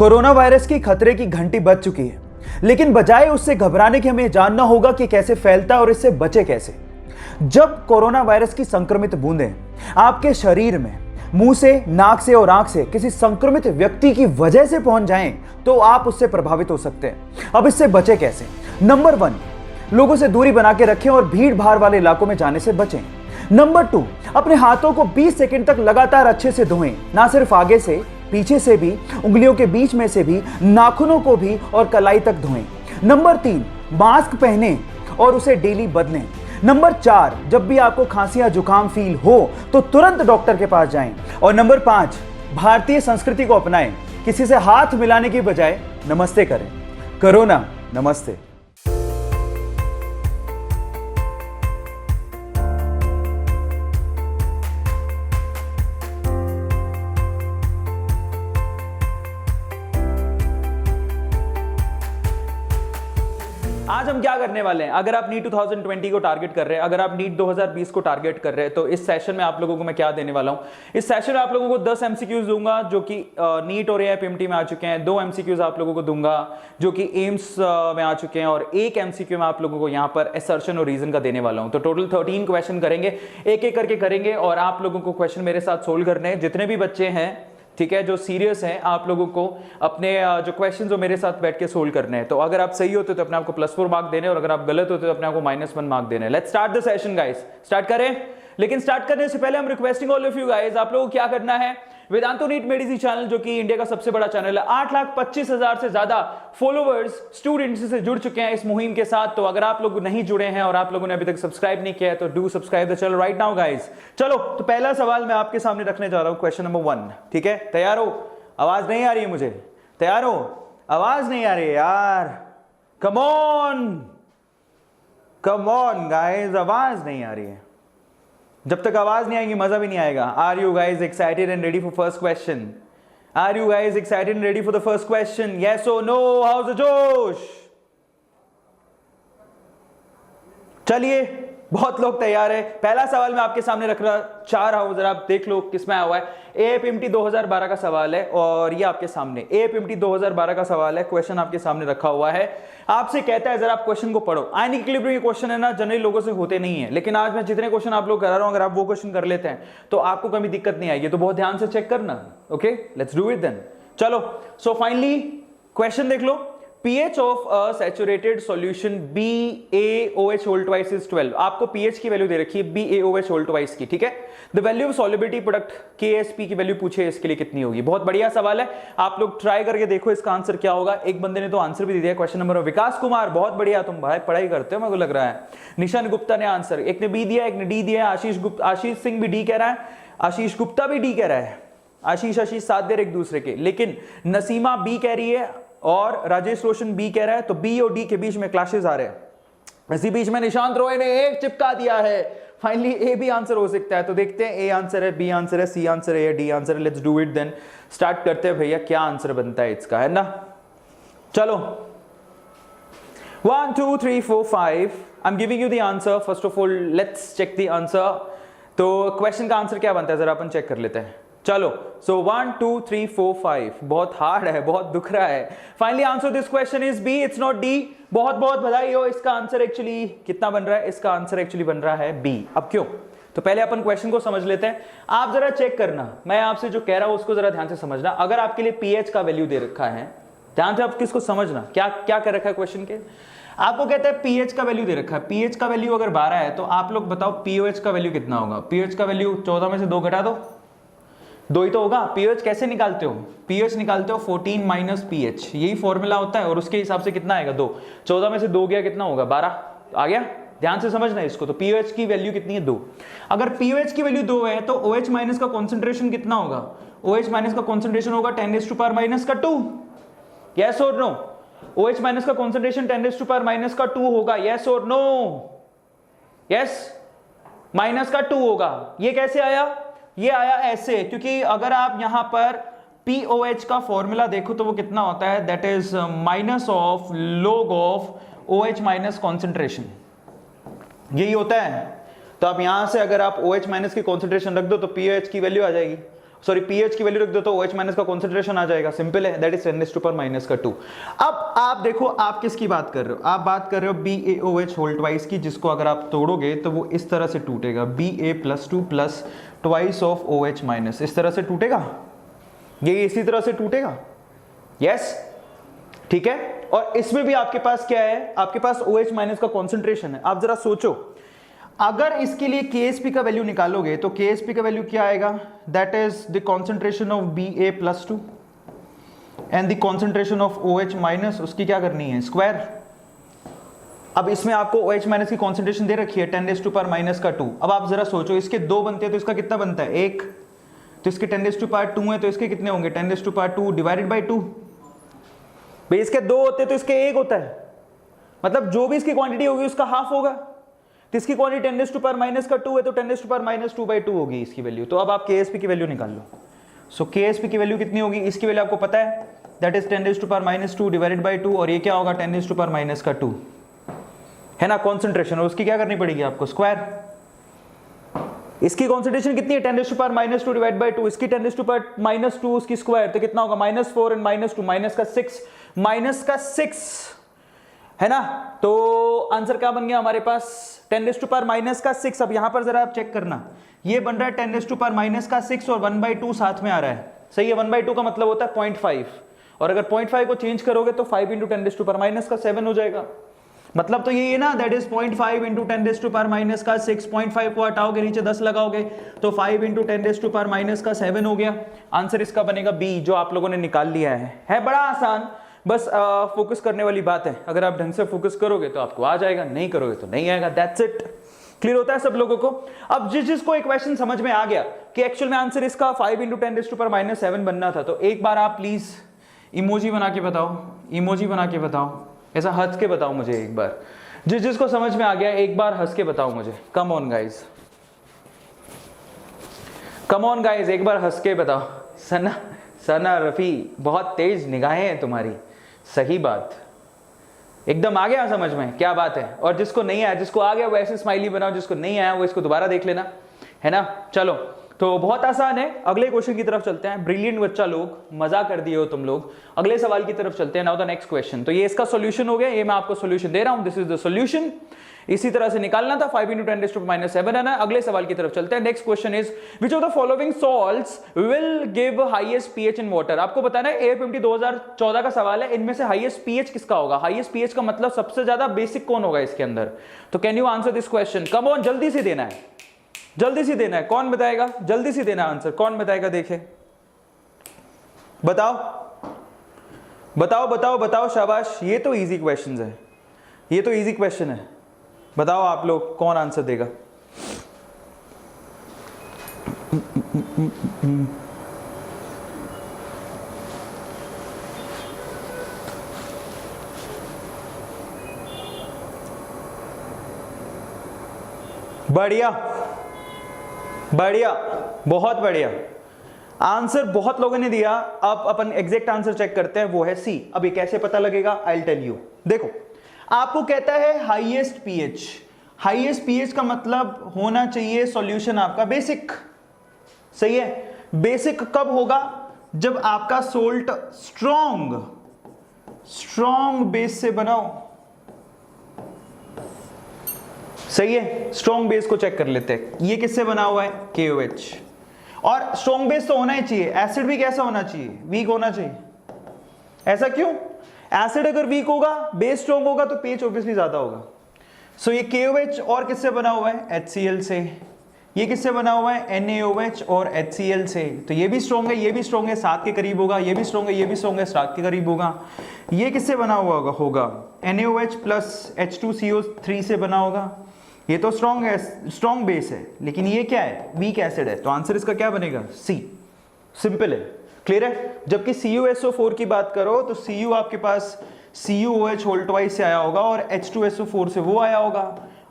Corona virus की खतरे की घंटी बज चुकी है, लेकिन बजाय उससे घबराने के हमें जानना होगा कि कैसे फैलता है और इससे बचे कैसे। जब कोरोना वायरस की संक्रमित बूंदें आपके शरीर में मुंह से, नाक से और आंख से किसी संक्रमित व्यक्ति की वजह से पहुंच जाएं, तो आप उससे प्रभावित हो सकते हैं। अब इससे बचे कैसे? नंबर 1, लोगों से दूरी बना के रखें और भीड़ भाड़ वाले इलाकों में जाने से बचें। नंबर 2, अपने हाथों को 20 सेकंड तक लगातार अच्छे से धोएं, ना सिर्फ आगे से, पीछे से भी, उंगलियों के बीच में से भी, नाखूनों को भी और कलाई तक धोएं। नंबर 3, मास्क पहनें और उसे डेली बदलें। नंबर 4, जब भी आपको खांसी या जुकाम फील हो तो तुरंत डॉक्टर के पास जाएं। और नंबर 5, भारतीय संस्कृति को अपनाएं, किसी से हाथ मिलाने की बजाय नमस्ते करें। कोरोना नमस्ते। आज हम क्या करने वाले हैं? अगर आप नीट 2020 को टारगेट कर रहे हैं, अगर आप नीट 2020 को टारगेट कर रहे हैं, तो इस सेशन में आप लोगों को मैं क्या देने वाला हूं? इस सेशन में आप लोगों को 10 एमसीक्यूज दूंगा जो कि नीट और एआईपीएमटी में आ चुके हैं। 2 एमसीक्यूज आप लोगों को दूंगा जो कि एम्स में आ चुके हैं, और 1 एमसीक्यू में आप लोगों को यहां पर असर्शन और रीजन का देने वाला हूं। तो टोटल 13 क्वेश्चन करेंगे, एक एक करके करेंगे, और आप लोगों को क्वेश्चन मेरे साथ सोल्व करने हैं। जितने भी बच्चे हैं, ठीक है, जो सीरियस हैं, आप लोगों को अपने जो क्वेश्चन जो मेरे साथ बैठ के सोल्व करने हैं। तो अगर आप सही होते तो अपने आप को +4 मार्क देने, और अगर आप गलत होते तो अपने आप को -1 मार्क देने। Let's start the session guys. Start करें, लेकिन स्टार्ट करने से पहले हम requesting all of you guys, आप लोगों को क्या करना है? वेदांतो नीट मेडिसिन चैनल, जो कि इंडिया का सबसे बड़ा चैनल है, 8,25,000 से ज्यादा फॉलोवर्स, स्टूडेंट्स से जुड़ चुके हैं इस मुहिम के साथ। तो अगर आप लोग नहीं जुड़े हैं और आप लोगों ने अभी तक सब्सक्राइब नहीं किया है तो do subscribe the channel right now guys. चलो, तो पहला सवाल मैं आपके सामने रखने जा रहा हूं, क्वेश्चन नंबर 1। ठीक है, तैयार हो? आवाज नहीं आ रही है मुझे? तैयार हो? आवाज नहीं आ रही है यार, come on, come on guys, आवाज नहीं आ रही है। जब तक आवाज नहीं आएगी मजा भी नहीं आएगा। Are you guys excited and ready for first question? Are you guys excited and ready for the first question? Yes और no? How is the josh? चलिए, बहुत लोग तैयार है। पहला सवाल मैं आपके सामने रखना चाह रहा हूं, जरा आप देख लो किसमें आया हुआ है। एआईपीएमटी 2012 का सवाल है, और ये आपके सामने एआईपीएमटी 2012 का सवाल है। क्वेश्चन आपके सामने रखा हुआ है, आपसे कहता है जरा आप क्वेश्चन को पढ़ो। आयनिक इक्विलिब्रियम के क्वेश्चन है ना, जनरली लोगों से होते नहीं है, लेकिन आज मैं जितने क्वेश्चन आप लोग करा रहा हूं, अगर आप वो क्वेश्चन कर लेते हैं तो आपको कभी दिक्कत नहीं आएगी। तो बहुत ध्यान से चेक करना। Okay, let's do it then. चलो, सो फाइनली क्वेश्चन देख लो। pH of a saturated solution BaOH whole twice is 12। आपको pH की वैल्यू दे रखी है BaOH whole twice की, ठीक है। The value of solubility product KSP की वैल्यू पूछे, इसके लिए कितनी होगी? बहुत बढ़िया सवाल है, आप लोग ट्राई करके देखो इसका आंसर क्या होगा। एक बंदे ने तो आंसर भी दे दिया, क्वेश्चन नंबर। विकास कुमार, बहुत बढ़िया, तुम भाई पढ़ाई करते हो मेरे को लग रहा है। निशान गुप्ता ने आंसर, एक ने बी दिया, एक ने डी दिया। आशीष सिंह भी डी कह रहा है, आशीष गुप्ता भी डी कह रहा है। आशीष साथ दे रहे एक दूसरे के, लेकिन नसीमा बी कह रही है और राजेश रोशन बी कह रहा है। तो बी और डी के बीच में क्लैशेस आ रहे हैं। इसी बीच में निशांत रॉय ने एक चिपका दिया है। फाइनली ए भी आंसर हो सकता है, तो देखते हैं ए आंसर है, बी आंसर है, सी आंसर है या डी आंसर है। Let's do it then. Start करते हैं भैया, क्या आंसर बनता है इसका, है ना? चलो, 1 2 3 4 5। I am giving you the answer. First of all let's check the answer. तो क्वेश्चन का आंसर क्या बनता है जरा अपन चेक कर लेते हैं। चलो, सो 1 2 3 4 5। बहुत हार्ड है, बहुत दुख रहा है। Finally answer this question is B, it's not D. बहुत बहुत बधाई हो। इसका आंसर एक्चुअली कितना बन रहा है? इसका आंसर एक्चुअली बन रहा है बी। अब क्यों? तो पहले अपन क्वेश्चन को समझ लेते हैं। आप जरा चेक करना, मैं आपसे जो कह रहा हूं उसको जरा ध्यान से समझना। अगर आपके लिए पीएच का वैल्यू दे रखा है, ध्यान से आप किसको समझना, क्या क्या कर रखा है क्वेश्चन के। आपको कहता है पीएच का वैल्यू दे रखा है। पीएच का वैल्यू अगर 12 है तो आप लोग बताओ पीओएच का वैल्यू कितना होगा? पीएच का वैल्यू 14 में से 2 घटा दो, 2 ही तो होगा। पीएच कैसे निकालते हो? पीएच निकालते हो 14 माइनस पीएच, यही फॉर्मूला होता है, और उसके हिसाब से कितना आएगा? 2। 14 में से 2 गया, कितना होगा? 12 आ गया। ध्यान से समझना इसको। तो पीओएच की वैल्यू कितनी है? 2। अगर पीओएच की वैल्यू 2 है तो OH माइनस का कॉन्सेंट्रेशन कितना होगा? OH माइनस का कॉन्सेंट्रेशन होगा 10⁻⁻2। यस और नो? OH माइनस का कॉन्सेंट्रेशन 10⁻⁻2 होगा। यस और नो? यस, माइनस का 2 होगा। ये कैसे आया? ये आया ऐसे, क्योंकि अगर आप यहां पर POH का फॉर्मूला देखो तो वो कितना होता है? That is minus of log of OH minus concentration, यही होता है। तो आप यहां से अगर आप OH माइनस की कॉन्सेंट्रेशन रख दो तो POH की वैल्यू आ जाएगी, सॉरी पीएच की वैल्यू रख दो तो OH माइनस का कॉन्सेंट्रेशन आ जाएगा, सिंपल है, दैट इज 10⁻²। अब आप देखो आप किसकी बात कर रहे हो, आप बात कर रहे हो BaOH होल ट्वाइस की, जिसको अगर आप तोड़ोगे तो वो इस तरह से टूटेगा, Ba+2 plus twice of OH minus, इस तरह से टूटेगा, ये इसी तरह से टूटेगा, यस ठीक है। और इसमें भी आपके पास क्या है, आपके पास OH माइनस का कॉन्सेंट्रेशन है। आप जरा सोचो, अगर इसके लिए KSP का वैल्यू निकालोगे तो KSP का वैल्यू क्या आएगा, that is the concentration of Ba+2 and the concentration of OH minus, उसकी क्या करनी है, स्क्वायर। अब इसमें आपको OH माइनस की कॉन्सेंट्रेशन दे रखी है 10⁻²। अब आप जरा सोचो, इसके 2 बनते हैं तो इसका कितना बनता है, 1, तो इसके 10⁻² है तो इसके कितने होंगे, 10⁻² डिवाइडेड बाई 2। भाई इसके 2 होते तो इसके 1 होता है, मतलब जो भी इसकी क्वांटिटी होगी उसका हाफ होगा, तो इसकी क्वांटिटी 10⁻² है तो 10⁻²/2 होगी इसकी वैल्यू। तो अब आप KSP की वैल्यू निकाल लो। सो KSP की वैल्यू कितनी होगी, इसकी वैल्यू आपको पता है, दैट इज 10⁻² डिवाइडेड बाई 2, और ये क्या होगा 10⁻², है ना कॉन्सेंट्रेशन, और उसकी क्या करनी पड़ेगी आपको, स्क्वायर। इसकी कॉन्सेंट्रेशन कितनी है 10⁻² डिवाइड बाई 2, इसकी 10⁻², उसकी स्क्वायर, तो कितना होगा -4 एंड -2, -6 है ना। तो आंसर क्या बन गया हमारे पास 10⁻⁻6। अब यहां पर जरा आप चेक करना, ये बन रहा है 10⁻⁻6 और 1/2 साथ में आ रहा है, सही है। 1/2 का मतलब होता है 0.5, और अगर 0.5 को चेंज करोगे तो 5 × 10⁻⁻7 हो जाएगा। मतलब तो ये ना, दैट इज 0.5 × 10⁻⁻6, 0.5 को हटाओगे नीचे 10 लगाओगे तो 5 × 10⁻⁻7 हो गया। आंसर इसका बनेगा बी, जो आप लोगों ने निकाल लिया है बड़ा आसान, बस फोकस करने वाली बात है। अगर आप ढंग से फोकस करोगे तो आपको आ जाएगा, नहीं करोगे तो नहीं आएगा, दैट्स इट। क्लियर होता है सब लोगों को। अब जिसको एक क्वेश्चन समझ में आ गया कि एक्चुअल में आंसर इसका 5 × 10⁻⁻7 बनना था, तो एक बार आप प्लीज इमोजी बना के बताओ, इमोजी बना के बताओ, ऐसा हंस के बताओ मुझे एक बार। जिसको समझ में आ गया एक बार हंस के बताओ मुझे। Come on guys, come on guys, एक बार हंस के बताओ। सना रफी, बहुत तेज निगाहें हैं तुम्हारी, सही बात, एकदम आ गया समझ में, क्या बात है। और जिसको नहीं आया, जिसको आ गया वो ऐसे स्माइली बनाओ, जिसको नहीं आया वो इसको दोबारा देख लेना, है ना। चलो, तो बहुत आसान है। अगले क्वेश्चन की तरफ चलते हैं। ब्रिलियंट बच्चा लोग, मजा कर दिए हो तुम लोग। अगले सवाल की तरफ चलते हैं। Now the next question. तो ये इसका सॉल्यूशन हो गया, ये मैं आपको सॉल्यूशन दे रहा हूं, दिस इज द सॉल्यूशन। इसी तरह से निकालना था, 5 × 10⁻⁷ है ना। अगले सवाल की तरफ चलते हैं। Next question is, which of the following salts will give highest pH in water. आपको बताना है, एएफएमटी 2014 का सवाल है, इनमें से हाईएस्ट पीएच किसका होगा। हाईएस्ट पीएच का मतलब सबसे ज्यादा बेसिक कौन होगा इसके अंदर। तो can you answer this question, come on, जल्दी से देना है, जल्दी से देना है। कौन बताएगा, जल्दी से देना आंसर, कौन बताएगा, देखे बताओ बताओ बताओ बताओ, शाबाश। ये तो इजी क्वेश्चन है, ये तो इजी क्वेश्चन है। बताओ आप लोग कौन आंसर देगा। बढ़िया बढ़िया, बहुत बढ़िया आंसर बहुत लोगों ने दिया। अब अपन एग्जैक्ट आंसर चेक करते हैं, वो है सी। अब ये कैसे पता लगेगा, आई विल टेल यू। देखो, आपको कहता है हाईएस्ट पीएच। हाईएस्ट पीएच का मतलब होना चाहिए सॉल्यूशन आपका बेसिक, सही है। बेसिक कब होगा, जब आपका सोल्ट स्ट्रॉन्ग बेस से बनाओ, सही है। स्ट्रॉन्ग बेस को चेक कर लेते हैं, ये किससे बना हुआ है, KOH। और स्ट्रॉन्ग बेस तो होना ही चाहिए। एसिड भी कैसा होना चाहिए, वीक होना चाहिए। ऐसा क्यों, एसिड अगर वीक होगा, बेस स्ट्रॉन्ग होगा तो pH ऑब्वियसली ज्यादा होगा। सो ये KOH और किससे बना हुआ है, HCl से। ये किससे बना हुआ है, NaOH और HCl से। तो ये भी स्ट्रॉन्ग है, ये भी स्ट्रॉन्ग है, 7 के करीब होगा। ये भी स्ट्रॉन्ग है, ये भी स्ट्रॉन्ग है, 7 के करीब होगा। ये किससे बना हुआ होगा, NaOH प्लस H2CO3 से बना होगा। ये तो स्ट्रॉन्ग है, स्ट्रॉन्ग बेस है, लेकिन ये क्या है, वीक एसिड है। तो आंसर इसका क्या बनेगा, सी। सिंपल है, क्लियर है। जबकि CuSO4 की बात करो तो Cu आपके पास CuOH होल ट्वाइस से आया होगा और H2SO4 से वो आया होगा।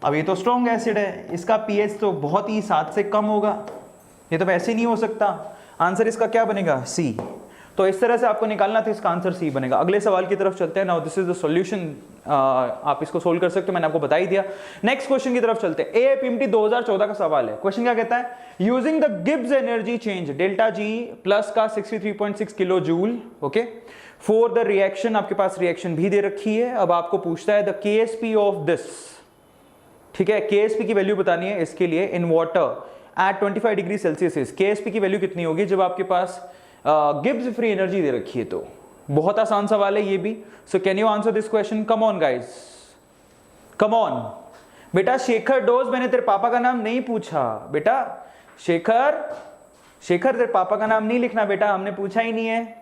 अब ये तो स्ट्रॉन्ग एसिड है, इसका pH तो बहुत ही 7 से कम होगा, ये तो वैसे नहीं हो सकता। आंसर इसका क्या बनेगा, सी। तो इस तरह से आपको निकालना था, इसका आंसर सी बनेगा। अगले सवाल की तरफ चलते हैं। Now this is the solution, आप इसको सोल्व कर सकते हो, मैंने आपको बता ही दिया। नेक्स्ट क्वेश्चन की तरफ चलते हैं। एएपीएमटी 2014 का सवाल है। क्वेश्चन क्या कहता है, using the Gibbs energy change delta G plus का 63.6 kilo joule, okay, for the reaction, आपके पास रिएक्शन भी दे रखी है। अब आपको पूछता है द केएसपी ऑफ दिस, ठीक है, केएसपी की वैल्यू बतानी है इसके लिए in water at 25 degree Celsius. Ksp की वैल्यू कितनी होगी जब आपके पास गिब्स फ्री एनर्जी दे रखी है? तो बहुत आसान सवाल है ये भी। So can you answer this question? Come on guys, come on. बेटा शेखर डोज, मैंने तेरे पापा का नाम नहीं पूछा बेटा। शेखर, शेखर तेरे पापा का नाम नहीं लिखना बेटा, हमने पूछा ही नहीं है।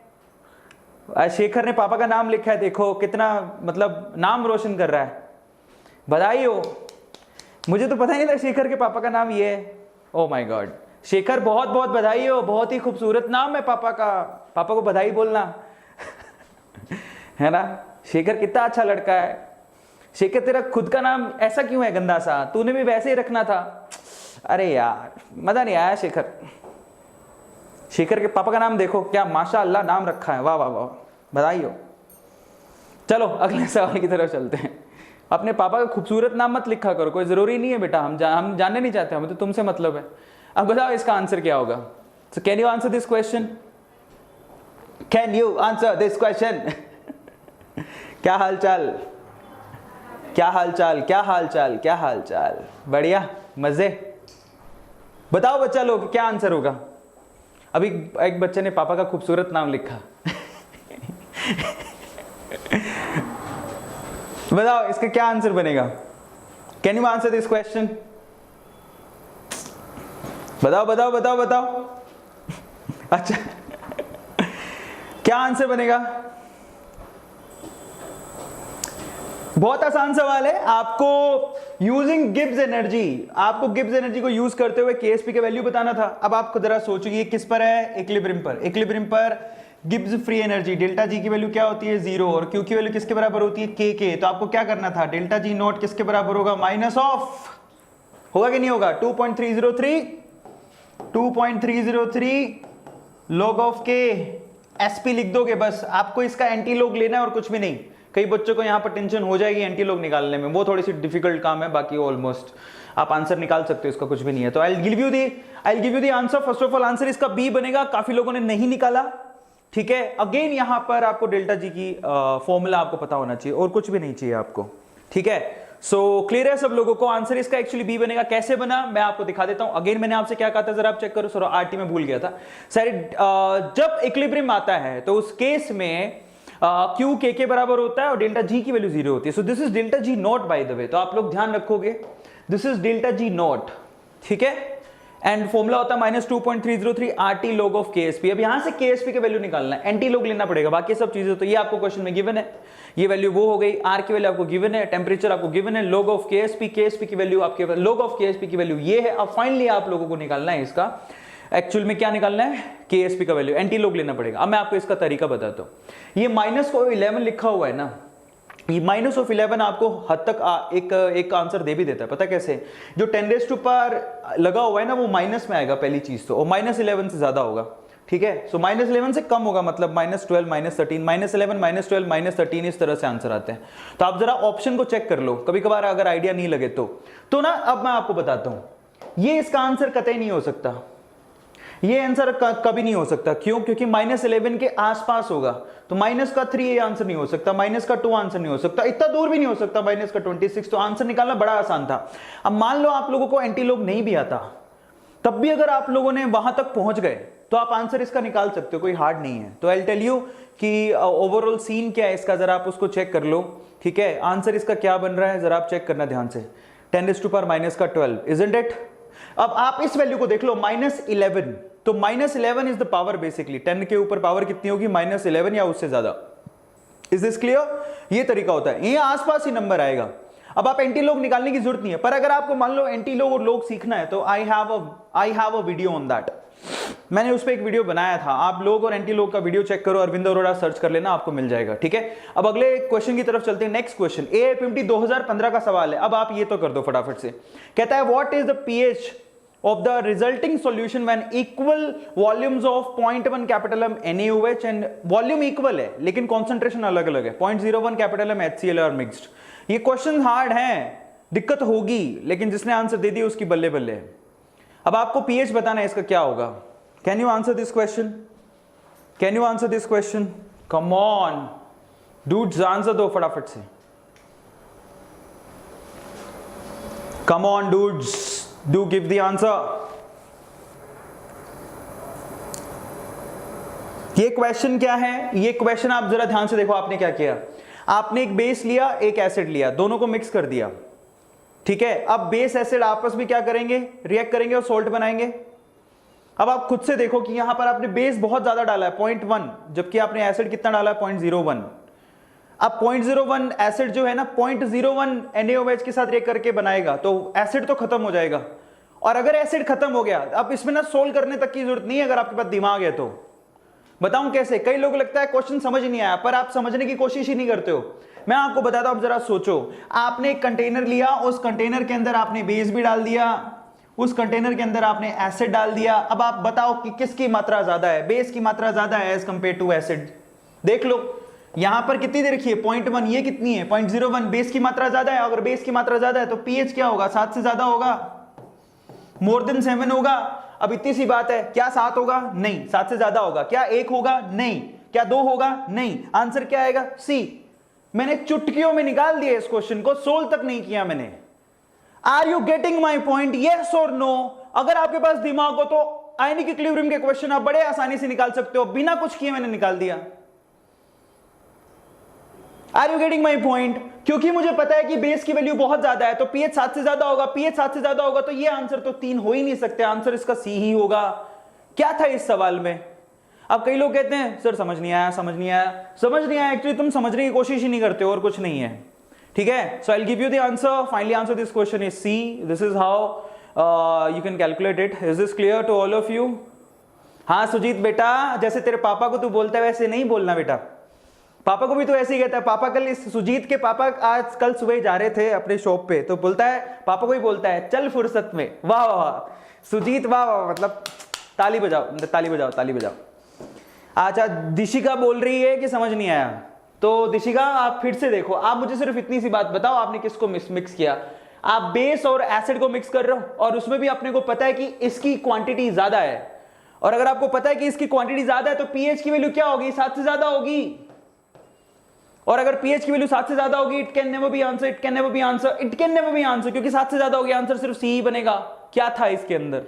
शेखर ने पापा का नाम लिखा है, देखो कितना मतलब नाम रोशन कर रहा है, बधाई हो। मुझे तो पता ही नहीं था शेखर के पापा का नाम ये है। ओ माय गॉड, शेखर बहुत बहुत बधाई हो, बहुत ही खूबसूरत नाम है पापा का, पापा को बधाई बोलना है ना। शेखर कितना अच्छा लड़का है। शेखर तेरा खुद का नाम ऐसा क्यों है गंदा सा, तूने भी वैसे ही रखना था। अरे यार मजा नहीं आया शेखर। शेखर के पापा का नाम देखो क्या माशाअल्लाह नाम रखा है, वाह वाह वाह, बधाई हो। चलो अगले सवाल की तरफ चलते हैं। अपने पापा का खूबसूरत नाम मत लिखा करो, कोई जरूरी नहीं है बेटा, हम जानने नहीं चाहते, हमें तो तुमसे मतलब है। अब बताओ इसका आंसर क्या होगा? So can you answer this question? Can you answer this question? क्या हालचाल, क्या हालचाल, क्या हालचाल, क्या हालचाल? बढ़िया, मजे। बताओ बच्चा लोग क्या आंसर होगा? अभी एक बच्चे ने पापा का खूबसूरत नाम लिखा बताओ इसका क्या आंसर बनेगा? Can you answer this question? बताओ बताओ बताओ बताओ। अच्छा क्या आंसर बनेगा? बहुत आसान सवाल है। आपको यूजिंग गिब्स एनर्जी, आपको गिब्स एनर्जी को यूज करते हुए केएसपी का वैल्यू बताना था। अब आपको जरा सोचिए किस पर है? इक्विलिब्रियम पर। इक्विलिब्रियम पर Gibbs free energy delta G की वैल्यू क्या होती है? 0, और क्यू की वैल्यू किसके बराबर होती है? के। तो आपको क्या करना था? डेल्टा जी नॉट किसके बराबर होगा? माइनस ऑफ, होगा कि नहीं होगा? 2.303 log ऑफ के। एसपी लिख दोगे बस, आपको इसका एंटी लॉग लेना है और कुछ भी नहीं। कई बच्चों को यहां पर टेंशन हो जाएगी एंटी लॉग निकालने में, वो थोड़ी सी डिफिकल्ट काम है, बाकी ऑलमोस्ट आप आंसर निकाल सकते हो, इसका कुछ भी नहीं है। तो I give you the answer. First of all answer इसका बी बनेगा। काफी लोगों ने नहीं निकाला, ठीक है। अगेन यहां पर आपको डेल्टा जी की फॉर्मूला आपको पता होना चाहिए और कुछ भी नहीं चाहिए आपको, ठीक है। सो क्लियर है सब लोगों को? आंसर इसका एक्चुअली बी बनेगा। कैसे बना मैं आपको दिखा देता हूं। अगेन मैंने आपसे क्या कहा था जरा आप चेक करो। सर आरटी में भूल गया था सर। जब इक्विलिब्रियम आता है तो उस केस में क्यू के बराबर होता है और डेल्टा जी की वैल्यू 0 होती है। सो this is delta G not by the way, तो आप लोग ध्यान रखोगे this is delta G not, ठीक है। एंड फॉर्मूला होता है -2.303 RT log ऑफ KSP। अब यहां से KSP की वैल्यू निकालना है, एंटी लॉग लेना पड़ेगा, बाकी सब चीजें तो ये आपको क्वेश्चन में गिवन है। ये वैल्यू वो हो गई, R की वैल्यू आपको गिवन है, टेम्परेचर आपको गिवन है, log ऑफ KSP, KSP की वैल्यू आपके log ऑफ KSP की वैल्यू ये है। अब फाइनली आप लोगों को निकालना है इसका एक्चुअल में क्या निकालना है? KSP का वैल्यू, एंटी लॉग लेना पड़ेगा। अब मैं आपको इसका तरीका बताता हूं। ये -11 लिखा हुआ है ना, ये -11 आपको हद तक एक आंसर दे भी देता है। पता कैसे? जो 10 पर लगा हुआ है ना वो माइनस में आएगा पहली चीज तो, और -11 से ज्यादा होगा, ठीक है। सो -11 से कम होगा, मतलब -12, -13, -11, -12, -13 इस तरह से आंसर आते हैं। तो आप जरा ऑप्शन को चेक कर लो, कभी कभार अगर आइडिया नहीं लगे तो ना। अब मैं आपको बताता हूं, ये इसका आंसर कतई नहीं हो सकता, ये आंसर कभी नहीं हो सकता। क्यों? क्योंकि -11 के आसपास होगा, तो -3 ये आंसर नहीं हो सकता, -2 आंसर नहीं हो सकता, इतना दूर भी नहीं हो सकता -26। तो आंसर निकालना बड़ा आसान था। अब मान लो आप लोगों को एंटी लॉग नहीं भी आता, तब भी अगर आप लोगों ने वहां तक पहुंच गए तो आप आंसर इसका निकाल सकते हो, कोई हार्ड नहीं है। तो आई टेल यू कि ओवरऑल सीन क्या है इसका, जरा आप उसको चेक कर लो, ठीक है। आंसर इसका क्या बन रहा है जरा आप चेक करना ध्यान से। 10⁻⁻12 इजंट इट? अब आप इस वैल्यू को देख लो, -11, तो -11 इज द पावर बेसिकली। 10 के ऊपर पावर कितनी होगी? -11 या उससे ज्यादा। Is this clear? ये तरीका होता है, ये आसपास ही नंबर आएगा। अब आप एंटी लॉग निकालने की जरूरत नहीं है, पर अगर आपको मान लो एंटी लॉग और लॉग सीखना है तो I have a video on that. मैंने उस पर एक वीडियो बनाया था, आप लोग और एंटी लॉग का वीडियो चेक करो, अरविंद अरोड़ा सर्च कर लेना, आपको मिल जाएगा, ठीक है। अब अगले क्वेश्चन की तरफ चलते हैं। नेक्स्ट क्वेश्चन एएपीएमटी 2015 का सवाल है। अब आप ये तो कर दो फटाफट से। कहता है what is the pH of the resulting solution when equal volumes of 0.1 capital M NaOH and volume equal है लेकिन concentration अलग अलग है, 0.01 capital M HCl और mixed। ये क्वेश्चन हार्ड हैं, दिक्कत होगी, लेकिन जिसने आंसर दे दिया उसकी बल्ले बल्ले। अब आपको pH बताना है इसका क्या होगा। Can you answer this question? Can you answer this question? Come on dudes, answer दो फटाफट से। Come on dudes, do give the answer. ये क्वेश्चन क्या है? ये क्वेश्चन आप जरा ध्यान से देखो, आपने क्या किया, आपने एक बेस लिया, एक एसिड लिया, दोनों को मिक्स कर दिया, ठीक है। अब बेस एसिड आपस में क्या करेंगे, रिएक्ट करेंगे और सोल्ट बनाएंगे। अब आप खुद से देखो कि यहां पर आपने बेस बहुत ज्यादा डाला है 0.1, जबकि आपने एसिड कितना डाला है 0.01। अब 0.01 एसिड जो है ना 0.01 NaOH के साथ रिएक्ट करके बनाएगा तो एसिड तो खत्म हो जाएगा। और अगर एसिड खत्म हो गया, अब इसमें ना सोल्व करने तक की जरूरत नहीं है अगर आपके पास दिमाग है तो। बताऊं कैसे? कई लोग लगता है क्वेश्चन समझ नहीं आया, पर आप समझने की कोशिश ही नहीं करते हो। मैं आपको बताता हूं, आप जरा सोचो, आपने एक कंटेनर लिया, उस कंटेनर के अंदर आपने बेस भी डाल दिया, उस कंटेनर के अंदर आपने एसिड डाल दिया। अब आप बताओ कि किसकी मात्रा ज्यादा है? बेस की मात्रा ज्यादा है एज कंपेयर टू एसिड। देख लो यहां पर कितनी दे रखी है 0.1, ये कितनी है 0.01, बेस की मात्रा ज्यादा है। अगर बेस की मात्रा ज्यादा है तो पीएच क्या होगा? 7 से ज्यादा होगा, मोर देन 7 होगा। अब इतनी सी बात है, क्या 7 होगा? नहीं। 7 से ज्यादा होगा? क्या 1 होगा? नहीं। क्या 2 होगा? नहीं। आंसर क्या आएगा? सी। मैंने चुटकियों में निकाल दिया इस क्वेश्चन को, सोल्व तक नहीं किया मैंने। Are you getting my point? Yes और नो? अगर आपके पास दिमाग हो तो आयनिक इक्विलिब्रियम के क्वेश्चन आप बड़े आसानी से निकाल सकते हो, बिना कुछ किए मैंने निकाल दिया। Are you getting my point? क्योंकि मुझे पता है कि बेस की वैल्यू बहुत ज्यादा है तो पीएच 7 से ज्यादा होगा, पीएच 7 से ज्यादा होगा तो ये आंसर तो 3 हो ही नहीं सकते, आंसर इसका सी ही होगा। क्या था इस सवाल में? अब कई लोग कहते हैं सर समझ नहीं आया, समझ नहीं आया, समझ नहीं आया। एक्चुअली तुम समझने की कोशिश ही नहीं करते हो और कुछ नहीं है, ठीक है। So I will give you the answer, finally answer this question is C. This is how you can calculate it. Is this clear to all of you? हाँ सुजीत बेटा, जैसे तेरे पापा को तू बोलता है वैसे नहीं बोलना बेटा, पापा को भी तो ऐसे ही कहता है। पापा कल इस सुजीत के पापा आज कल सुबह जा रहे थे अपने शॉप पे तो बोलता है, पापा को ही बोलता है चल फुर्सत में। वाह वाह वाह सुजीत, वाह वाह, मतलब ताली बजाओ, ताली बजाओ, ताली बजाओ। अच्छा दिशिका बोल रही है कि समझ नहीं आया, तो दिशिका आप फिर से देखो। आप मुझे सिर्फ इतनी सी बात बताओ, आपने किसको मिक्स किया? आप बेस और एसिड को मिक्स कर रहे हो और उसमें भी अपने को पता है कि इसकी क्वांटिटी ज्यादा है। और अगर आपको पता है कि इसकी क्वांटिटी ज्यादा है तो पीएच की वैल्यू क्या होगी? 7 से ज्यादा होगी। और अगर पीएच की वैल्यू 7 से ज्यादा होगी, it can never be answer, it can never be answer, it can never be answer, क्योंकि 7 से ज्यादा होगी, आंसर सिर्फ सी ही बनेगा। क्या था इसके अंदर?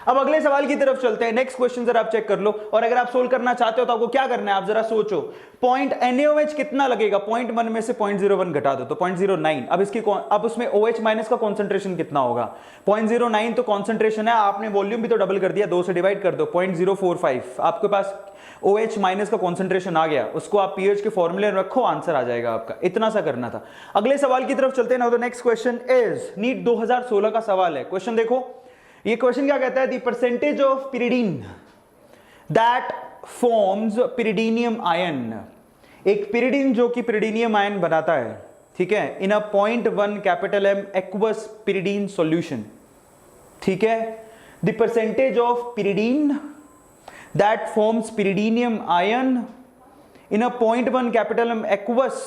अब अगले सवाल की तरफ चलते हैं। नेक्स्ट क्वेश्चन जरा आप चेक कर लो, और अगर आप सोल्व करना चाहते हो तो आपको क्या करना है, आप जरा सोचो। पॉइंट NaOH कितना लगेगा? 0.1 में से 0.01 घटा दो तो 0.09। अब उसमें OH माइनस का कॉन्सेंट्रेशन कितना होगा? 0.09 तो कॉन्सेंट्रेशन है, आपने वॉल्यूम भी तो डबल कर दिया, 2 से डिवाइड कर दो, 0.045 आपके पास OH माइनस का कॉन्सेंट्रेशन आ गया। उसको आप पीएच के फॉर्मूले में रखो, आंसर आ जाएगा आपका। इतना सा करना था। अगले सवाल की तरफ चलते हैं ना। तो नेक्स्ट क्वेश्चन इज नीट 2016 का सवाल है। क्वेश्चन देखो, ये क्वेश्चन क्या कहता है? The percentage of pyridine that forms pyridinium ion. एक पिरिडीन जो कि पिरिडीनियम आयन बनाता है, ठीक है, in a 0.1 capital M aqueous pyridine solution, ठीक है। The percentage of pyridine that forms pyridinium ion in a 0.1 capital M aqueous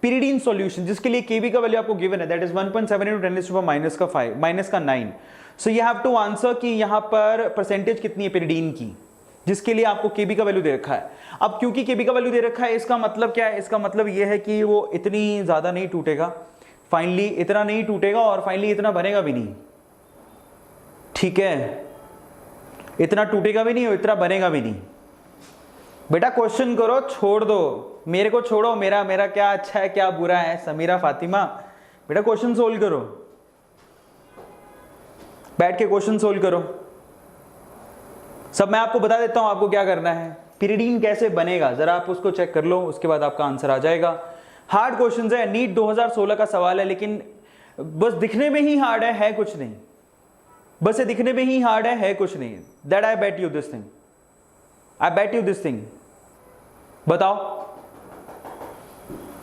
pyridine solution, जिसके लिए Kb का वैल्यू आपको गिवन है, that is 1.7 into 10 to the minus का 5 minus का 9। so you have to answer कि यहां पर परसेंटेज कितनी है pyridine की, जिसके लिए आपको Kb का वैल्यू दे रखा है। अब क्योंकि Kb का वैल्यू दे रखा है, इसका मतलब क्या है? इसका मतलब यह है कि वो इतनी ज्यादा नहीं टूटेगा, फाइनली इतना नहीं टूटेगा और फाइनली इतना बनेगा भी नहीं, ठीक है। इतना टूटेगा भी नहीं और इतना बनेगा भी नहीं। बेटा क्वेश्चन करो, छोड़ दो, मेरे को छोड़ो, मेरा क्या अच्छा है क्या बुरा है। समीरा फातिमा, बेटा क्वेश्चन सोल्व करो, बैठ के क्वेश्चन सोल्व करो। सब मैं आपको बता देता हूं आपको क्या करना है। पिरिडीन कैसे बनेगा जरा आप उसको चेक कर लो, उसके बाद आपका आंसर आ जाएगा। हार्ड क्वेश्चन है, नीट 2016 का सवाल है, लेकिन बस दिखने में ही हार्ड है कुछ नहीं। बस ये दिखने में ही हार्ड है कुछ नहीं। That I bet you this thing, I bet you this thing. बताओ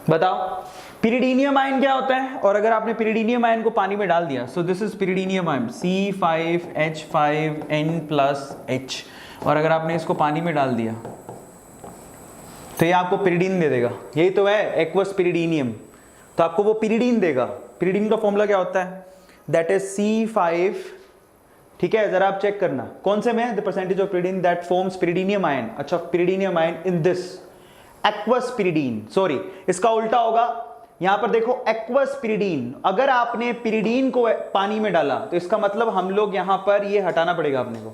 बताओ पिरिडीनियम आयन क्या होता है, और अगर आपने पिरिडीनियम आयन को पानी में डाल दिया, so this is pyridinium ion C5H5N+H, और अगर आपने इसको पानी में डाल दिया तो ये आपको पिरिडीन दे देगा। यही तो है एक्वस पिरिडीनियम, तो आपको वो पिरिडीन देगा। पिरिडीन का फॉर्मूला क्या होता है, दैट इज C5, ठीक है, जरा आप चेक करना कौन से में, the percentage of pyridine that forms pyridinium ion. अच्छा, pyridinium ion in this aqueous pyridine, sorry इसका उल्टा होगा, यहां पर देखो एक्वस पिरिडीन। अगर आपने पिरिडीन को पानी में डाला तो इसका मतलब हम लोग यहां पर ये हटाना पड़ेगा अपने को।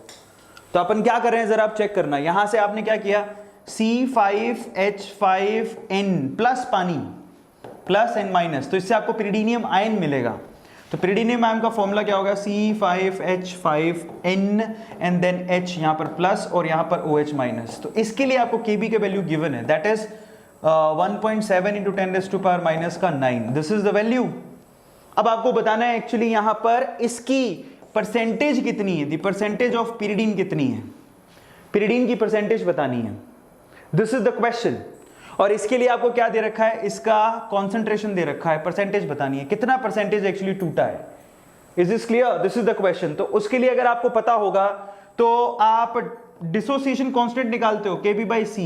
तो अपन क्या कर रहे हैं जरा आप चेक करना, यहां से आपने क्या किया C5H5N प्लस पानी प्लस N माइनस, तो इससे आपको पिरिडीनियम आयन मिलेगा। तो पिरिडीनियम आयन का फॉर्मूला क्या होगा, C5H5N एंड देन H यहां पर प्लस और यहां पर OH माइनस। तो इसके लिए आपको Kb के वैल्यू गिवन है, that is 1.7 into 10⁻⁻⁹ this is the value. अब आपको बताना है एक्चुअली यहां पर इसकी परसेंटेज कितनी है, द परसेंटेज ऑफ पिरिडीन कितनी है, पिरिडीन की परसेंटेज बतानी है, दिस इज द क्वेश्चन। और इसके लिए आपको क्या दे रखा है, इसका कॉन्सेंट्रेशन दे रखा है, परसेंटेज बतानी है कितना परसेंटेज एक्चुअली टूटा है। Is this clear, this is the question. तो उसके लिए अगर आपको पता होगा तो आप डिसोसिएशन कांस्टेंट निकालते हो Kb/C,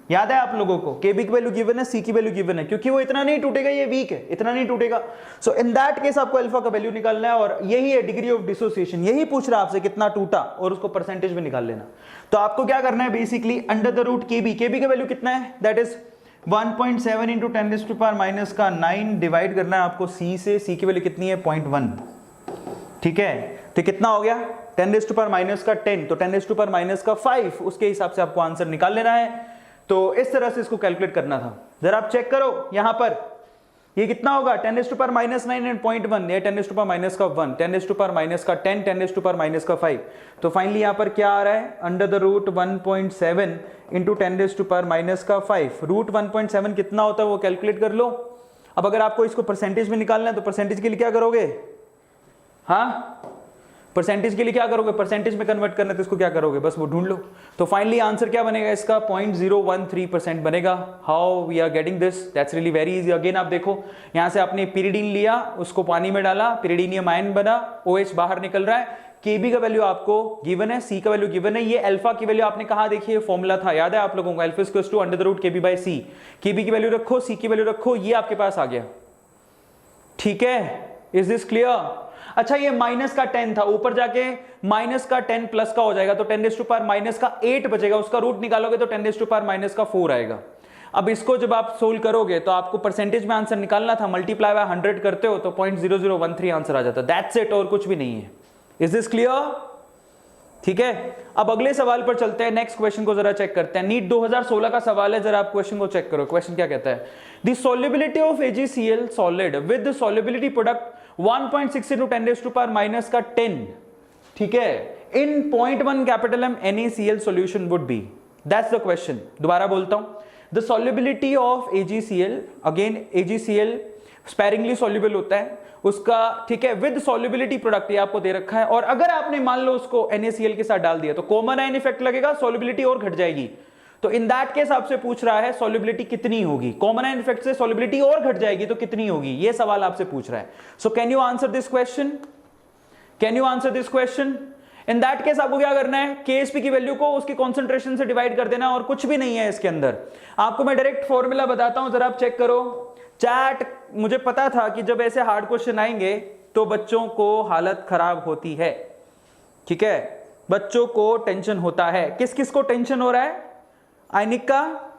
याद है आप लोगों को, Kb की वैल्यू गिवन है, C की वैल्यू गिवन है, क्योंकि वो इतना नहीं टूटेगा, ये वीक है, इतना नहीं टूटेगा। सो इन दैट केस आपको अल्फा का वैल्यू निकालना है, और यही है डिग्री ऑफ डिसोसिएशन, यही पूछ रहा है आपसे कितना टूटा, और उसको परसेंटेज में निकाल लेना। तो आपको क्या करना है basically, under the root Kb, Kb का वैल्यू कितना है, दैट इज 1.7 इंटू 10⁻⁹ डिवाइड करना है आपको C से, C की वैल्यू कितनी है 0.1, ठीक है। तो कितना हो गया 10⁻⁻10, तो 10⁻⁻5, उसके हिसाब से आपको आंसर निकाल लेना है। तो इस तरह से इसको कैलकुलेट करना था। जरा आप चेक करो यहां पर ये कितना होगा 10⁻⁹ एंड 0.1, ये 10⁻⁻1, 10⁻⁻10, 10⁻�5। तो फाइनली यहां पर क्या आ रहा है, under the root 1.7 into 10⁻⁵। Root 1.7 कितना होता है वो कैलकुलेट कर लो। अब अगर आपको इसको परसेंटेज में निकालना है तो परसेंटेज के लिए क्या करोगे, हाँ परसेंटेज के लिए क्या करोगे, परसेंटेज में कन्वर्ट करना है तो इसको क्या करोगे, बस वो ढूंढ लो। तो फाइनली आंसर क्या बनेगा इसका 0.013% बनेगा। How we are getting this, that's really very easy. Again आप देखो यहां से आपने पिरिडीन लिया, उसको पानी में डाला, पिरिडीनियम आयन बना, OH बाहर निकल रहा है, Kb का वैल्यू आपको गिवन है, C का वैल्यू गिवन है, ये अल्फा की वैल्यू आपने कहा देखिए फॉर्मूला था, याद है आप लोगों को, alpha equals to under the root Kb/C। Kb की वैल्यू रखो, C की वैल्यू रखो, ये आपके पास आ गया, ठीक है। Is this clear? अच्छा ये माइनस का 10 था, ऊपर जाके माइनस का 10 प्लस का हो जाएगा, तो 10⁻⁻8 बचेगा, उसका रूट निकालोगे तो 10⁻⁻4 आएगा। अब इसको जब आप सोल्व करोगे तो आपको परसेंटेज में आंसर निकालना था, मल्टीप्लाई बाय 100 करते हो तो 0.0013 आंसर आ जाता, दैट्स इट, और कुछ भी नहीं है। Is this clear? ठीक है, अब अगले सवाल पर चलते हैं, नेक्स्ट क्वेश्चन को जरा चेक करते हैं। नीट 2016 का सवाल है, जरा आप क्वेश्चन को चेक करो। क्वेश्चन क्या कहता है, the solubility of AgCl solid with solubility product 1.6 into 10⁻⁻10, ठीक है, इन 0.1 capital M NaCl solution would be, that's the question. दोबारा बोलता हूं, the solubility of AgCl, again AgCl sparingly soluble होता है उसका, ठीक है, विद सॉल्युबिलिटी प्रोडक्ट ये आपको दे रखा है, और अगर आपने मान लो उसको NaCl के साथ डाल दिया तो कॉमन आयन इफेक्ट लगेगा, सॉल्युबिलिटी और घट जाएगी। तो इन दैट केस आपसे पूछ रहा है सॉल्युबिलिटी कितनी होगी, कॉमन आयन इफेक्ट से सॉल्युबिलिटी और घट जाएगी तो कितनी होगी, ये सवाल आपसे पूछ रहा है। So can you answer this question, can you answer this question? In that case आपको क्या करना है, KSP की वैल्यू को उसकी कॉन्सेंट्रेशन से डिवाइड कर देना, और कुछ भी नहीं है इसके अंदर। आपको मैं डायरेक्ट फॉर्मूला बताता हूं, जरा आप चेक करो चैट। मुझे पता था कि जब ऐसे हार्ड क्वेश्चन आएंगे तो बच्चों को हालत खराब होती है, ठीक है, बच्चों को टेंशन होता है। किस किस को टेंशन हो रहा है, आयनिक का?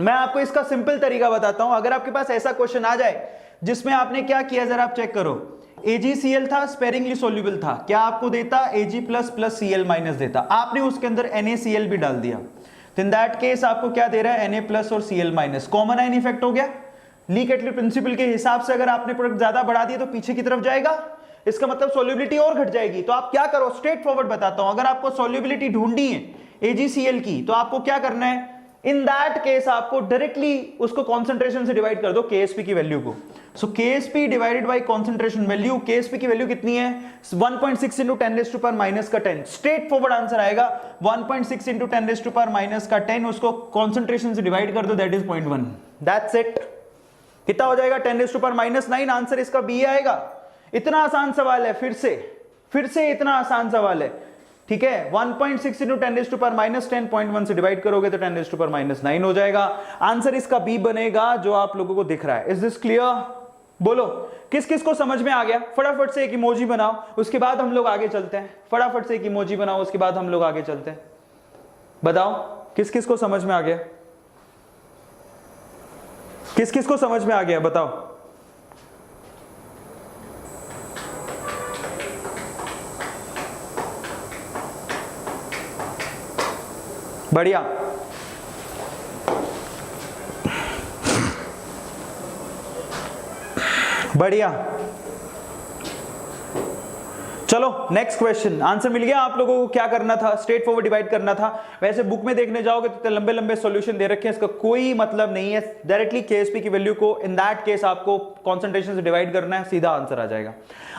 मैं आपको इसका सिंपल तरीका बताता हूं। अगर आपके पास ऐसा क्वेश्चन आ जाए जिसमें आपने क्या किया, जरा आप चेक करो, AgCl था, स्पेरिंगली सोल्यूबल था, क्या आपको देता Ag प्लस Cl माइनस देता, आपने उसके अंदर NaCl भी डाल दिया, तो इन दैट केस आपको क्या दे रहा है, Na प्लस और Cl minus, common ion effect हो गया। ली केटली प्रिंसिपल के हिसाब से अगर आपने प्रोडक्ट ज्यादा बढ़ा दिया तो पीछे की तरफ जाएगा, इसका मतलब सॉल्युबिलिटी और घट जाएगी। तो आप क्या करो, स्ट्रेट फॉरवर्ड बताता हूं, अगर आपको सॉल्युबिलिटी ढूंढनी है AgCl की तो आपको क्या करना है, इन दैट केस आपको डायरेक्टली उसको कॉन्सेंट्रेशन से डिवाइड कर दो KSP की वैल्यू को। सो KSP divided by concentration value, KSP की वैल्यू कितनी है 1.6 इंटू 10⁻⁻10, स्ट्रेट फॉरवर्ड आंसर आएगा 1.6 इंटू 10⁻⁻10, उसको कॉन्सेंट्रेशन से डिवाइड कर दो, दैट इज 0.1। That's it. कितना हो जाएगा 10⁻⁻⁹। आंसर इसका बी आएगा। इतना आसान सवाल है, फिर से इतना आसान सवाल है, ठीक है। 1.6 इंटू 10⁻10.1 से डिवाइड करोगे तो 10⁻⁹ हो जाएगा। आंसर इसका बी बनेगा जो आप लोगों को दिख रहा है। Is this clear? बोलो किस किस को समझ में आ गया? फटाफट से एक इमोजी बनाओ, उसके बाद हम लोग आगे चलते हैं। फटाफट से एक इमोजी बनाओ, उसके बाद हम लोग आगे चलते हैं। बताओ किस किस को समझ में आ गया? किस किस को समझ में आ गया बताओ। बढ़िया, बढ़िया। चलो नेक्स्ट क्वेश्चन। आंसर मिल गया आप लोगों को? क्या करना था? स्ट्रेट फॉरवर्ड डिवाइड करना था। वैसे बुक में देखने जाओगे तो लंबे लंबे सॉल्यूशन दे रखे हैं, इसका कोई मतलब नहीं है। डायरेक्टली केएसपी की वैल्यू को इन दैट केस आपको कंसंट्रेशन से डिवाइड करना है, सीधा आंसर आ जाएगा।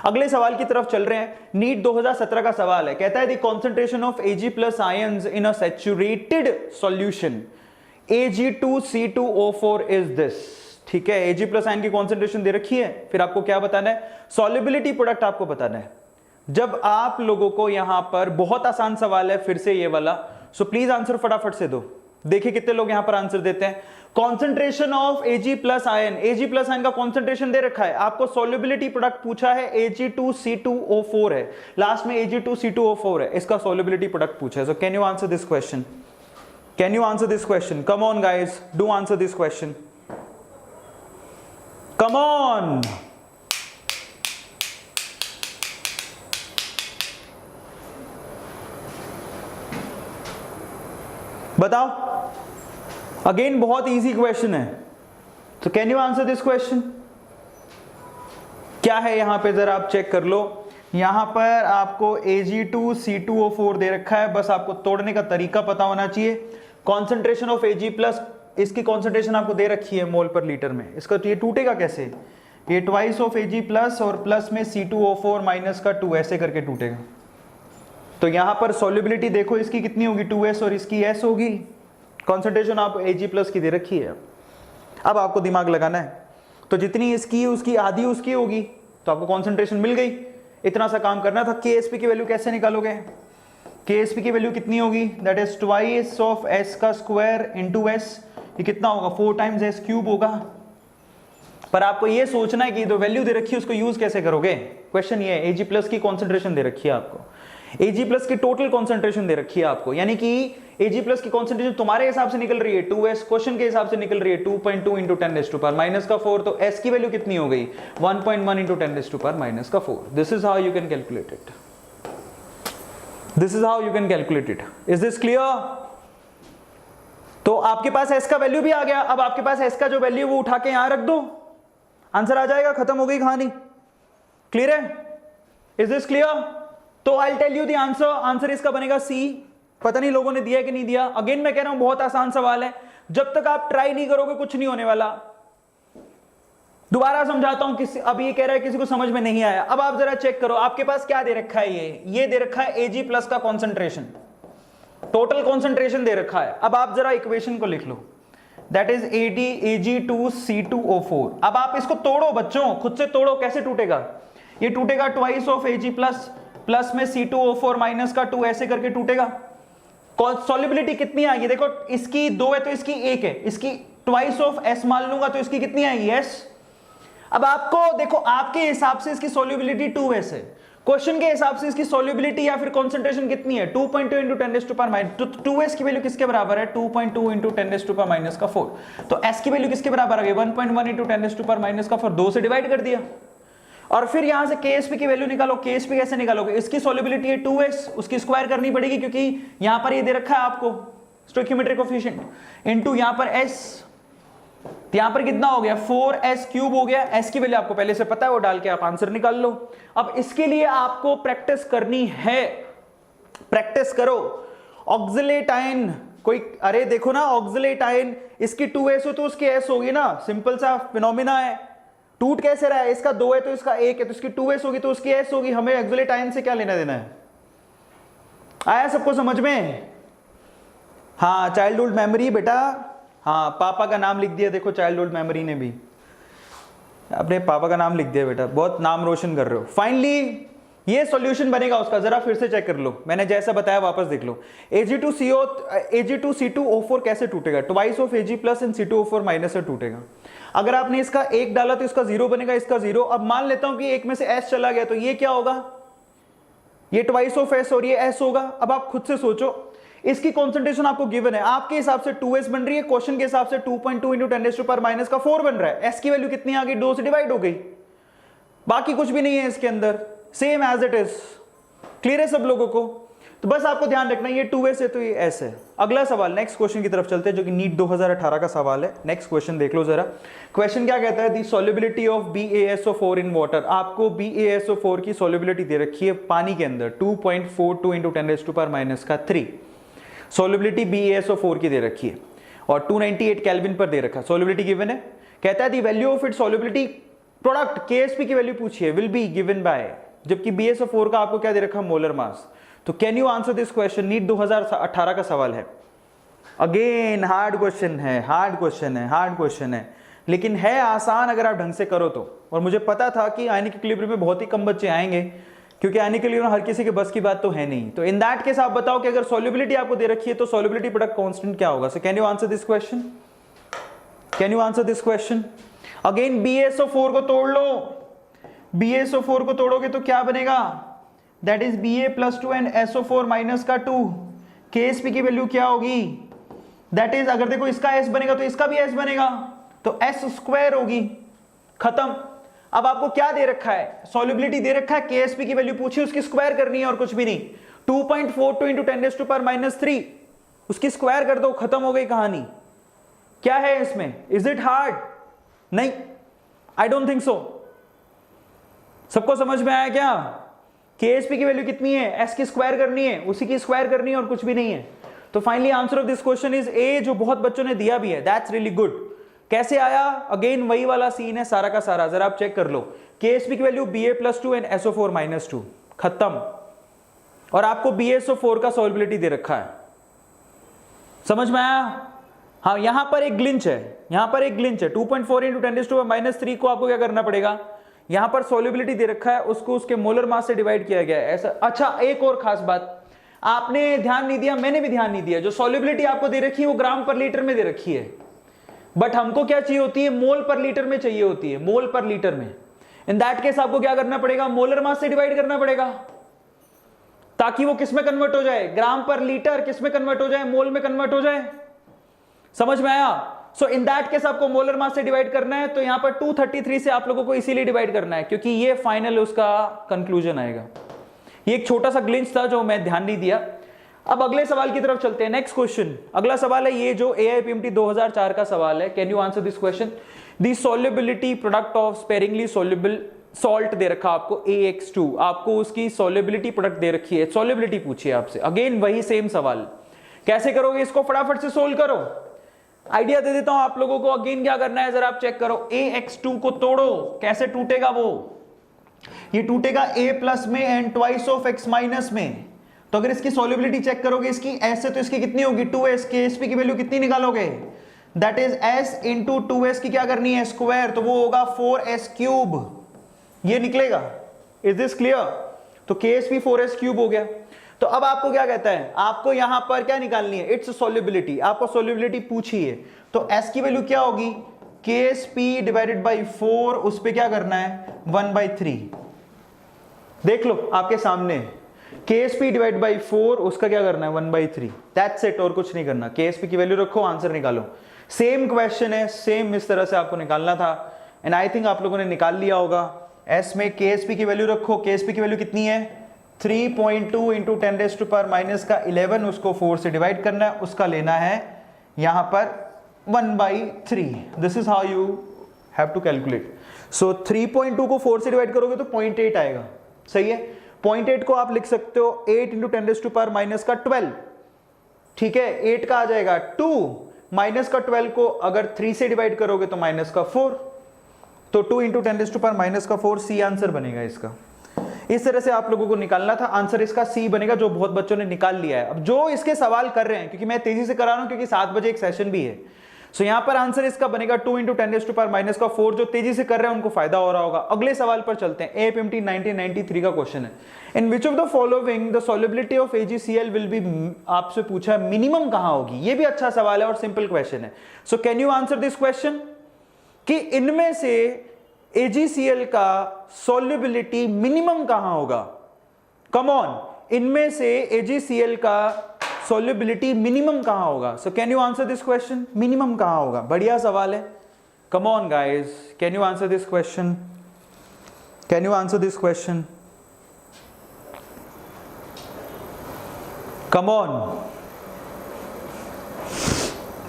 अगले सवाल की तरफ चल रहे हैं। नीट 2017 का सवाल है, कहता है the concentration of Ag+ ions in a saturated solution Ag2C2O4 is this. ठीक है, Ag+ आयन की कॉन्सेंट्रेशन दे रखी है, फिर आपको क्या बताना है? सॉल्युबिलिटी प्रोडक्ट आपको बताना है। जब आप लोगों को यहां पर बहुत आसान सवाल है, फिर से ये वाला, सो प्लीज आंसर फटाफट से दो। देखिए कितने लोग यहां पर आंसर देते हैं। Concentration of Ag+ ion, Ag+ ion का कॉन्सेंट्रेशन दे रखा है, आपको सॉल्युबिलिटी प्रोडक्ट पूछा है, Ag2C2O4 है, लास्ट में Ag2C2O4 है, इसका सॉल्युबिलिटी प्रोडक्ट पूछा है। So can you answer this question? Can you answer this question? Come on guys, do answer this question, come on. बताओ, अगेन बहुत इजी क्वेश्चन है, तो can you answer this question? क्या है यहां पे जरा आप चेक कर लो। यहां पर आपको Ag2C2O4 दे रखा है, बस आपको तोड़ने का तरीका पता होना चाहिए। कॉन्सेंट्रेशन ऑफ Ag+, इसकी कॉन्सेंट्रेशन आपको दे रखी है मोल पर लीटर में, इसका ये टूटेगा कैसे? ये ट्वाइस ऑफ Ag+ और प्लस में C2O4 माइनस का 2 ऐसे करके टूटेगा। तो यहां पर सॉल्युबिलिटी देखो इसकी कितनी होगी, 2s और इसकी s होगी। कॉन्सेंट्रेशन आप Ag+ की दे रखी है, अब आपको दिमाग लगाना है। तो जितनी इसकी उसकी आधी उसकी होगी, तो आपको कॉन्सेंट्रेशन मिल गई। इतना सा काम करना था। Ksp की वैल्यू कैसे निकालोगे? Ksp की वैल्यू कितनी होगी? That is twice of s का स्क्वायर इंटू s। ये कितना होगा? 4 टाइम्स s³ होगा। पर आपको ये सोचना है कि जो वैल्यू दे रखी है उसको यूज कैसे करोगे। क्वेश्चन ये है, Ag+ की कॉन्सेंट्रेशन दे रखी है आपको, Ag+ की टोटल कॉन्सेंट्रेशन दे रखी है आपको, यानी कि Ag+ की कॉन्सेंट्रेशन तुम्हारे हिसाब से निकल रही है 2s, क्वेश्चन के हिसाब से निकल रही है 2.2 इंटू 10⁻⁻⁴। तो s की वैल्यू कितनी हो गई? 1.1 into 10⁻⁴। This is how you can calculate it. This is how you can calculate it. Is this clear? तो आपके पास s का वैल्यू भी आ गया। अब आपके पास s का जो वैल्यू वो उठा के यहां रख दो, आंसर आ जाएगा, खत्म हो गई कहानी। क्लियर है? Is this clear? तो I tell you the answer. Answer इसका बनेगा सी। पता नहीं लोगों ने दिया है कि नहीं दिया। अगेन मैं कह रहा हूं बहुत आसान सवाल है, जब तक आप ट्राई नहीं करोगे कुछ नहीं होने वाला। दोबारा समझाता हूं, किसी अब ये कह रहा है किसी को समझ में नहीं आया। अब आप जरा चेक करो, आपके पास क्या दे रखा है? ये दे रखा है Ag+ का कॉन्सेंट्रेशन, टोटल कॉन्सेंट्रेशन दे रखा है। अब आप जरा इक्वेशन को लिख लो, दैट इज Ag2C2O4। अब आप इसको तोड़ो बच्चों, खुद से तोड़ो। कैसे टूटेगा? ये टूटेगा ट्वाइस ऑफ Ag+ प्लस में C2O4 माइनस का 2 ऐसे करके टूटेगा। सॉल्युबिलिटी कितनी आएगी? देखो इसकी 2 है तो इसकी 1 है, इसकी ट्वाइस ऑफ s मान लूंगा तो इसकी कितनी आएगी? s। अब आपको देखो, आपके हिसाब से इसकी सॉल्युबिलिटी 2s है, क्वेश्चन के हिसाब से इसकी सॉल्युबिलिटी या फिर कॉन्सेंट्रेशन कितनी है? 2.2 इंटू 10⁻⁻⁴। तो 2s की वैल्यू किसके बराबर है? 2.2 इंटू 10⁻⁴। तो s की वैल्यू किसके बराबर आ गई? 1.1 इंटू 10⁻⁴। 2 से डिवाइड कर दिया। और फिर यहां से Ksp की वैल्यू निकालो। Ksp कैसे निकालोगे? इसकी सॉल्युबिलिटी है 2s, उसकी स्क्वायर करनी पड़ेगी क्योंकि यहां पर ये दे रखा है आपको स्टोइकियोमेट्रिक कोएफिशिएंट, इनटू यहां पर s। यहां पर कितना हो गया? 4s³ हो गया। s की वैल्यू आपको पहले से पता है, वो डाल के आप आंसर निकाल लो। अब इसके लिए आपको प्रैक्टिस करनी है, प्रैक्टिस करो। ऑक्सलेट आयन कोई, अरे देखो ना, ऑक्सलेट आयन इसकी 2s हो तो उसकी s होगी ना, सिंपल सा फिनोमिना है। टूट कैसे रहा है? इसका 2 है तो इसका 1 है, तो इसकी 2s होगी तो उसकी s होगी। हमें ऑक्सलेट आयन से क्या लेना देना है? आया सबको समझ में? हाँ, चाइल्डहुड मेमोरी बेटा, हाँ पापा का नाम लिख दिया, देखो चाइल्डहुड मेमोरी ने भी अपने पापा का नाम लिख दिया बेटा, बहुत नाम रोशन कर रहे हो। फाइनली ये सॉल्यूशन बनेगा उसका, जरा फिर से चेक कर लो, मैंने जैसा बताया वापस देख लो। Ag2C2O4 कैसे टूटेगा, twice of Ag plus and C2O4 minus से टूटेगा। अगर आपने इसका एक डाला तो इसका 0 बनेगा, इसका 0। अब मान लेता हूं कि एक में से S चला गया, तो ये क्या होगा, ये ट्वाइस ऑफ S और ये S होगा। अब आप खुद से सोचो, इसकी कॉन्सेंट्रेशन आपको गिवन है, आपके हिसाब से 2S बन रही है, क्वेश्चन के हिसाब से 2.2 इंटू 10⁻⁻⁴ बन रहा है। S की वैल्यू कितनी आ गई, 2 से डिवाइड हो गई, बाकी कुछ भी नहीं है इसके अंदर, same as it is. Clear है सब लोगों को? तो बस आपको ध्यान रखना ये 2S है तो ये S है। अगला सवाल, नेक्स्ट क्वेश्चन की तरफ चलते हैं, जो कि नीट 2018 का सवाल है। नेक्स्ट क्वेश्चन देख लो जरा। क्वेश्चन क्या कहता है, the solubility of BaSO4 in water. आपको BaSO4 की सॉल्युबिलिटी दे रखी है पानी के अंदर 2.42 इंटू 10⁻³ सॉल्युबिलिटी BaSO4 की दे रखी है और 298 केल्विन पर दे रखा है। सॉल्युबिलिटी गिवन है, कहता है the value of it solubility product KSP की वैल्यू पूछी है, विल बी गिवन बाय, जबकि BaSO4 का आपको क्या दे रखा है, मोलर मास। तो can you answer this question, NEET 2018 का सवाल है। अगेन हार्ड क्वेश्चन है, हार्ड क्वेश्चन है, हार्ड क्वेश्चन है, लेकिन है आसान अगर आप ढंग से करो तो। और मुझे पता था कि आयनिक इक्विलिब्रियम में बहुत ही कम बच्चे आएंगे, क्योंकि आयनिक इक्विलिब्रियम हर किसी के बस की बात तो है नहीं। तो इन दैट केस आप बताओ कि अगर सॉल्युबिलिटी आपको दे रखी है तो सॉल्युबिलिटी प्रोडक्ट कांस्टेंट क्या होगा। So can you answer this question, can you answer this question. Again BaSO4 को तोड़ लो, BaSO4 को तोड़ोगे तो क्या बनेगा, that is Ba+2 and SO4 minus का 2। KSP की वैल्यू क्या होगी, दैट इज अगर देखो इसका S बनेगा तो इसका भी S बनेगा, तो S² होगी, खत्म। अब आपको क्या दे रखा है, सॉल्युबिलिटी दे रखा है, KSP की वैल्यू पूछी, उसकी स्क्वायर करनी है और कुछ भी नहीं। 2.42 इंटू 10⁻⁻3 उसकी स्क्वायर कर दो, खत्म हो गई कहानी। क्या है इसमें, इज इट हार्ड, नहीं, आई डोंट थिंक सो। सबको समझ में आया क्या, KSP की वैल्यू कितनी है, S की स्क्वायर करनी है, उसी की स्क्वायर करनी है और कुछ भी नहीं है। तो finally answer of this question is A, जो बहुत बच्चों ने दिया भी है, दैट्स रियली गुड। कैसे आया, अगेन वही वाला सीन है सारा का सारा, जरा आप चेक कर लो। KSP की value Ba+2 and SO4 minus 2, खत्म। और आपको BaSO4 का सॉल्युबिलिटी दे रखा है, समझ में आया। हाँ यहां पर एक ग्लिंच है, यहां पर एक ग्लिंच है। 2.4 इंटू 10⁻³ को आपको क्या करना पड़ेगा, यहां पर सॉल्युबिलिटी दे रखा है, उसको उसके मोलर मास से डिवाइड किया गया है ऐसा। अच्छा एक और खास बात, आपने ध्यान नहीं दिया, मैंने भी ध्यान नहीं दिया, जो सॉल्युबिलिटी आपको दे रखी है वो ग्राम पर लीटर में दे रखी है, बट हमको क्या चाहिए होती है, मोल पर लीटर में चाहिए होती है, मोल पर लीटर में। इन दैट केस आपको क्या करना पड़ेगा, मोलर मास से डिवाइड करना पड़ेगा, ताकि वो किस में कन्वर्ट हो जाए, ग्राम पर लीटर किस में कन्वर्ट हो जाए, मोल में कन्वर्ट हो जाए। समझ में आया। सो इन दैट केस आपको मोलर मास से डिवाइड करना है, तो यहां पर 233 से आप लोगों को इसीलिए डिवाइड करना है क्योंकि ये फाइनल उसका कंक्लूजन आएगा। ये एक छोटा सा ग्लिंच था जो मैं ध्यान नहीं दिया। अब अगले सवाल की तरफ चलते हैं, नेक्स्ट क्वेश्चन। अगला सवाल है ये जो AIPMT 2004 का सवाल है। Can you answer this question, the solubility product of sparingly soluble salt दे रखा आपको AX2, आपको उसकी सॉल्युबिलिटी प्रोडक्ट दे रखी है, सॉल्युबिलिटी पूछी है आपसे। अगेन वही सेम सवाल, कैसे करोगे इसको, फटाफट से सोल्व करो। आइडिया दे देता हूं आप लोगों को, अगेन क्या करना है जरा आप चेक करो। AX2 को तोड़ो, कैसे टूटेगा वो, ये टूटेगा A प्लस में and twice of X minus में। तो अगर इसकी सॉल्युबिलिटी चेक करोगे इसकी S है तो इसकी कितनी होगी 2S। KSP की वैल्यू कितनी निकालोगे, that is S into 2S की क्या करनी है स्क्वायर, तो वो होगा 4S³, ये निकलेगा। Is this clear. तो KSP 4S³ हो गया। तो अब आपको क्या कहता है, आपको यहां पर क्या निकालनी है, इट्स सॉल्युबिलिटी, आपको सॉल्युबिलिटी पूछी है। तो S की वैल्यू क्या होगी, KSP डिवाइडेड बाई 4, उस पर क्या करना है 1/3। देख लो आपके सामने, KSP डिवाइड बाई 4, उसका क्या करना है 1/3, दैट्स इट, और कुछ नहीं करना। KSP की वैल्यू रखो, आंसर निकालो। सेम क्वेश्चन है, सेम इस तरह से आपको निकालना था, एंड आई थिंक आप लोगों ने निकाल लिया होगा। S में KSP की वैल्यू रखो, KSP की वैल्यू कितनी है 3.2 इंटू 10⁻⁻11, उसको 4 से डिवाइड करना है, उसका लेना है यहां पर 1/3। This is how you have to calculate. So 3.2 को 4 से डिवाइड करोगे तो 0.8 आएगा, सही है। 0.8 को आप लिख सकते हो 8 इंटू 10⁻⁻12, ठीक है। 8 का आ जाएगा 2, माइनस का 12 को अगर 3 से डिवाइड करोगे तो माइनस का 4, तो 2 इंटू 10⁻⁴ सी आंसर बनेगा इसका। इस तरह से आप लोगों को निकालना था, आंसर इसका सी बनेगा, जो बहुत बच्चों ने निकाल लिया है। अब जो इसके सवाल कर रहे हैं, क्योंकि मैं तेजी से करा रहा हूं क्योंकि 7 बजे एक सेशन भी है, सो यहां पर आंसर इसका बनेगा 2 × 10⁻⁻⁴। जो तेजी से कर रहे हैं उनको फायदा हो रहा होगा। अगले सवाल पर चलते हैं। AFMT 1993 का क्वेश्चन है। In which of the following the solubility of AgCl will be, आपसे पूछा है मिनिमम कहां होगी। ये भी अच्छा सवाल है और सिंपल क्वेश्चन है। So can you answer this question कि इनमें से AgCl का सॉल्युबिलिटी मिनिमम कहां होगा। कम ऑन, इनमें से AgCl का सॉल्युबिलिटी मिनिमम कहां होगा। So can you answer this question, minimum कहां होगा। बढ़िया सवाल है। Come on guys, can you answer this question, can you answer this question, come on.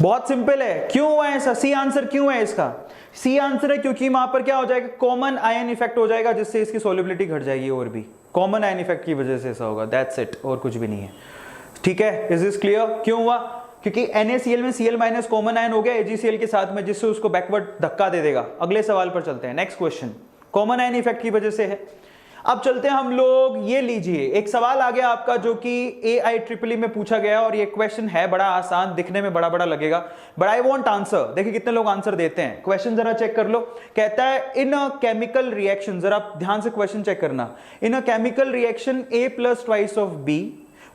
बहुत सिंपल है। क्यों हुआ है ऐसा? सी आंसर क्यों है इसका? सी आंसर है क्योंकि वहां पर क्या हो जाएगा, कॉमन आयन इफेक्ट हो जाएगा, जिससे इसकी सॉल्युबिलिटी घट जाएगी। और भी कॉमन आयन इफेक्ट की वजह से ऐसा होगा। दैट्स इट, और कुछ भी नहीं है। ठीक है, इज दिस क्लियर? क्यों हुआ? क्योंकि NaCl में Cl- कॉमन आयन हो गया AgCl के साथ में, जिससे उसको बैकवर्ड धक्का दे देगा। अगले सवाल पर चलते हैं। Next question common ion effect की वजह से है। अब चलते हैं हम लोग, ये लीजिए एक सवाल आ गया आपका जो कि AIEEE में पूछा गया, और ये क्वेश्चन है बड़ा आसान, दिखने में बड़ा बड़ा लगेगा, बट आई वांट आंसर। देखिए कितने लोग आंसर देते हैं। क्वेश्चन जरा चेक कर लो। कहता है इन अ केमिकल रिएक्शन, जरा ध्यान से क्वेश्चन चेक करना। In a chemical reaction A + twice of B,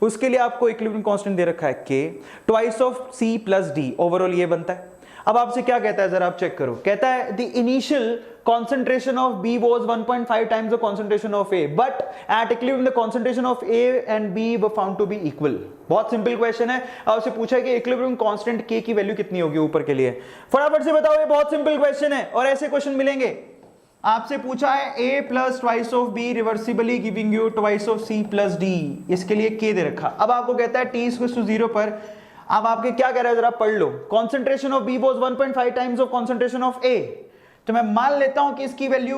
उसके लिए आपको इक्विलिब्रियम कांस्टेंट दे रखा है K, twice of C + D, overall ये बनता है। अब आपसे क्या कहता है, जरा आप चेक करो। कहता है the initial concentration of B was 1.5 times the concentration of A, but at equilibrium the concentration of A and B were found to be equal। बहुत सिंपल क्वेश्चन है। आपसे पूछा है कि इक्विलिब्रियम कांस्टेंट K की वैल्यू कितनी होगी ऊपर के लिए। फटाफट से बताओ, ये बहुत सिंपल क्वेश्चन है और ऐसे क्वेश्चन मिलेंगे। आपसे पूछा है A + twice of B reversibly giving you twice of C + D, इसके लिए K दे रखा। अब आपको कहता है T = 0 पर, अब आपके क्या कह रहा है जरा पढ़ लो। Concentration of B was 1.5 times of concentration of A, तो मैं मान लेता हूं कि इसकी वैल्यू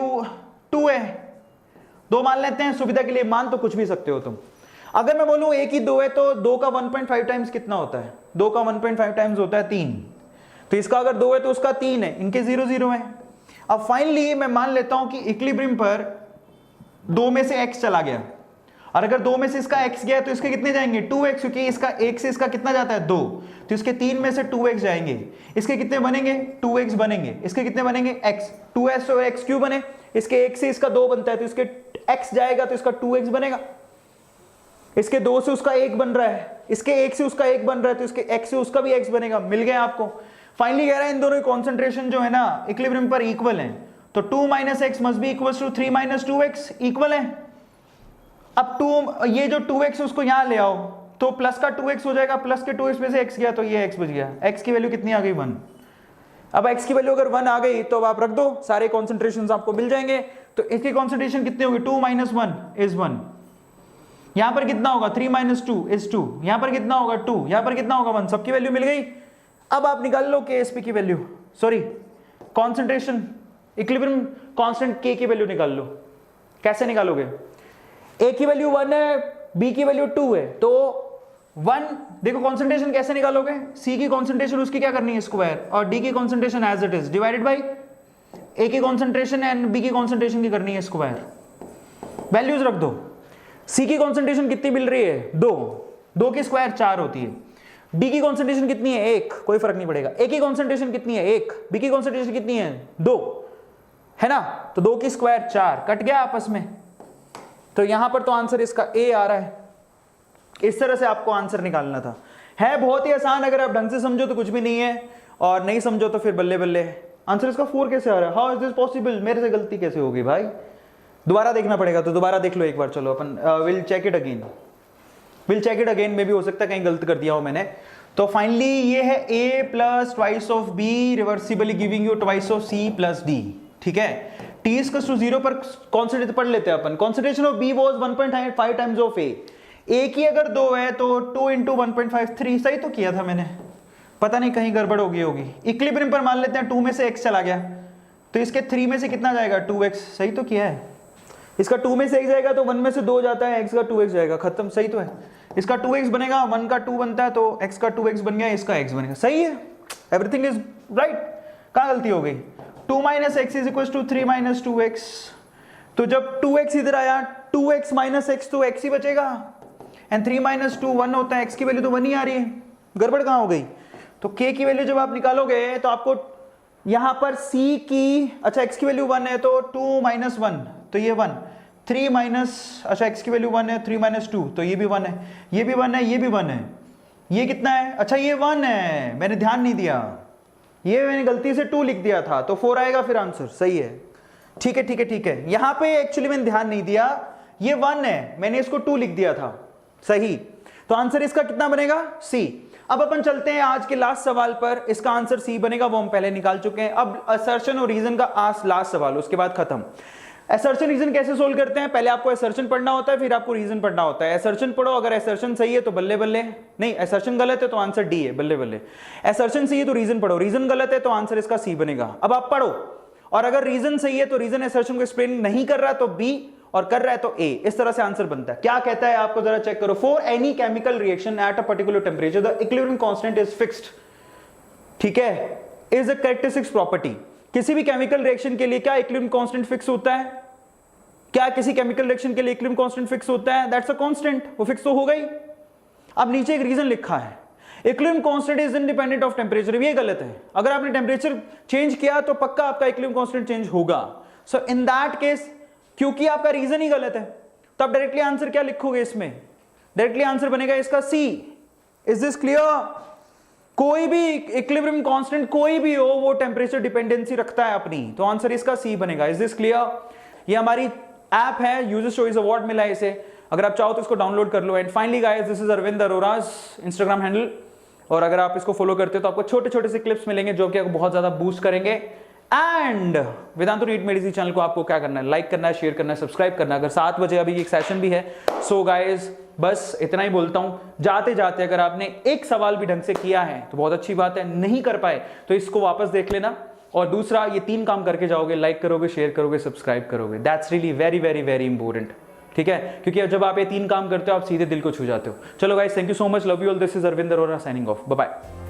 2 है। 2 मान लेते हैं सुविधा के लिए, मान तो कुछ भी सकते हो तुम। अगर मैं बोलूं A की 2 है तो 2 का 1.5 टाइम्स कितना होता है? 2 का 1.5 टाइम्स होता है 3। तो इसका अगर 2 है तो उसका 3 है, इनके 0 0 है। अब फाइनली मैं मान लेता हूं कि इक्विलिब्रियम पर 2 में से x चला गया, और अगर 2 में से इसका x गया तो इसके कितने जाएंगे? 2x, क्योंकि इसका 1 से इसका कितना जाता है? 2, तो इसके 3 में से 2x जाएंगे। इसके कितने बनेंगे? 2x बनेंगे। इसके कितने बनेंगे? x। 2s और x क्यों बने? इसके 1 से इसका 2 बनता है, तो इसके x जाएगा तो इसका 2x बनेगा। इसके 2 से उसका 1 बन रहा है, इसके 1 से उसका 1 बन रहा है, तो इसके x से उसका भी x बनेगा। मिल गया आपको। फाइनली कह रहा है इन दोनों की कॉन्सेंट्रेशन जो है ना इक्विलिब्रियम पर इक्वल है, तो 2 - x must be equal to 3 - 2x, इक्वल है। अब 2, ये जो 2x है उसको यहां ले आओ, तो प्लस का 2x हो जाएगा, प्लस के 2x में से x गया तो ये x बच गया। x की वैल्यू कितनी आ गई? 1। अब x की वैल्यू अगर 1 आ गई तो अब आप रख दो, सारे कॉन्सेंट्रेशन आपको मिल जाएंगे। तो इसकी कॉन्सेंट्रेशन कितनी होगी? 2 - 1 इज 1। यहां पर कितना होगा? 3 - 2 इज 2। यहां पर कितना होगा? 2। यहां पर कितना होगा? 1। सबकी वैल्यू मिल गई। अब आप निकाल लो KSP की value, sorry concentration equilibrium constant K की वैल्यू निकाल लो। कैसे निकालोगे? A की वैल्यू 1 है, B की वैल्यू 2 है, तो 1, देखो कॉन्सेंट्रेशन कैसे निकालोगे? C की कॉन्सेंट्रेशन उसकी क्या करनी है? स्क्वायर, और D की concentration as it is divided by A की कॉन्सेंट्रेशन एंड B की कॉन्सेंट्रेशन की करनी है स्क्वायर। वैल्यूज रख दो। C की कॉन्सेंट्रेशन कितनी मिल रही है? 2, 2 की स्क्वायर 4 होती है। D की कॉन्सेंट्रेशन कितनी है? 1, कोई फर्क नहीं पड़ेगा। A की कॉन्सेंट्रेशन कितनी है? 1। B की कॉन्सेंट्रेशन कितनी है? 2, है ना? तो 2 की स्क्वायर 4, कट गया आपस में। तो यहां पर तो आंसर इसका A आ रहा है। इस तरह से आपको आंसर निकालना था। है बहुत ही आसान, अगर आप ढंग से समझो तो कुछ भी नहीं है, और नहीं समझो तो फिर बल्ले बल्ले। आंसर इसका 4 कैसे आ रहा है? How is this possible? मेरे से गलती कैसे होगी भाई? दोबारा देखना पड़ेगा, तो दोबारा देख लो एक बार। चलो अपन विल चेक इट अगेन, मे भी हो सकता है कहीं गलत कर दिया हो मैंने। तो फाइनली ये है A + twice of B reversibly giving you twice of C + D। ठीक है, T = 0 पर कॉन्सेंट्रेशन पढ़ लेते हैं अपन। Concentration of B was 1.5 times of A। A की अगर 2 है तो 2 × 1.5 3, सही तो किया था मैंने, पता नहीं कहीं गड़बड़ होगी। इक्विलिब्रियम पर मान लेते हैं 2 में से x चला गया, तो इसके 3 में से कितना जाएगा? 2x, सही तो किया है। इसका 2 में से 1 जाएगा तो 1 में से 2 जाता है, x का 2x जाएगा, खत्म, सही तो है। इसका 2x बनेगा, 1 का 2 बनता है, तो x का 2x बन गया, इसका x बनेगा, सही है। Everything is right. कहां गलती हो गई? 2 - x = 3 - 2x। तो जब 2x इधर आया, 2x - x तो x ही बचेगा, एंड 3 - 2 1 होता है, x की वैल्यू तो 1 ही आ रही है। गड़बड़ कहां हो गई? तो k की वैल्यू जब आप निकालोगे तो आपको यहां पर c की, अच्छा x की वैल्यू 1 है तो 2 माइनस 1 तो ये 1, 3 माइनस, अच्छा x की वैल्यू 1 है, 3 माइनस 2 तो ये भी 1 है, ये भी 1 है, ये भी 1 है, ये कितना है, अच्छा ये 1 है, मैंने ध्यान नहीं दिया, ये मैंने गलती से 2 लिख दिया था, तो 4 आएगा फिर आंसर, सही है, ठीक है ठीक है ठीक है। यहां पे एक्चुअली मैंने ध्यान नहीं दिया, ये 1 है, मैंने इसको 2 लिख दिया था, सही, तो आंसर इसका कितना बनेगा, सी। अब अपन चलते हैं आज के लास्ट सवाल पर, इसका आंसर सी बनेगा, वो हम पहले निकाल चुके हैं। अब असर्शन और रीजन का लास्ट सवाल, उसके बाद खत्म। असर्शन रीजन कैसे सोल्व करते हैं, पहले आपको असर्शन पढ़ना होता है, फिर आपको रीजन पढ़ना होता है। असर्शन पढ़ो, अगर असर्शन सही है तो बल्ले बल्ले, नहीं असर्शन गलत है तो आंसर डी है, बल्ले बल्ले। असर्शन सही है तो रीजन पढ़ो, रीजन गलत है तो आंसर इसका सी बनेगा। अब आप पढ़ो, और अगर रीजन सही है तो रीजन असर्शन को एक्सप्लेन नहीं कर रहा तो बी, और कर रहा है तो ए, इस तरह से आंसर बनता है। क्या कहता है आपको जरा चेक करो। For any chemical reaction at a particular temperature the equilibrium constant is fixed, ठीक है, इज अ कैरेक्टरिस्टिक्स प्रॉपर्टी। किसी भी केमिकल रिएक्शन के लिए क्या इक्विलिब्रियम कांस्टेंट फिक्स होता है, क्या किसी केमिकल रिएक्शन के लिए इक्विलिब्रियम कांस्टेंट फिक्स होता है, दैट्स अ कांस्टेंट, वो फिक्स तो हो गई। अब नीचे एक रीजन लिखा है, equilibrium constant is independent of temperature, ये गलत है। अगर आपने टेम्परेचर चेंज किया तो पक्का आपका इक्विलिब्रियम कांस्टेंट चेंज होगा। सो इन दैट केस, क्योंकि आपका रीजन ही गलत है, तो आप डायरेक्टली आंसर क्या लिखोगे इसमें, डायरेक्टली आंसर बनेगा इसका सी। Is this clear? कोई भी इक्विलिब्रियम कांस्टेंट कोई भी हो, वो टेम्परेचर डिपेंडेंसी रखता है अपनी, तो आंसर इसका सी बनेगा। Is this clear? ये हमारी ऐप है, यूजर्स चॉइस अवार्ड मिला है इसे, अगर आप चाहो तो इसको डाउनलोड कर लो। And finally guys, this is Arvind Arora's Instagram handle, और अगर आप इसको फॉलो करते हो तो आपको छोटे छोटे से क्लिप्स मिलेंगे जो कि आपको बहुत ज्यादा बूस्ट करेंगे। And Vedantu NEET medicine channel को आपको क्या करना है, लाइक करना है, शेयर करना है, सब्सक्राइब करना है। अगर 7 बजे अभी एक सेशन भी है। सो गाइस, बस इतना ही बोलता हूं, जाते जाते अगर आपने एक सवाल भी ढंग से किया है तो बहुत अच्छी बात है, नहीं कर पाए तो इसको वापस देख लेना। और दूसरा, ये 3 काम करके जाओगे, लाइक करोगे, शेयर करोगे, सब्सक्राइब करोगे, that's really very very very important, ठीक है, क्योंकि जब आप ये 3 काम करते हो आप सीधे दिल को छू जाते हो। चलो guys, thank you so much, love you all, this is Arvind Arora signing off, bye bye.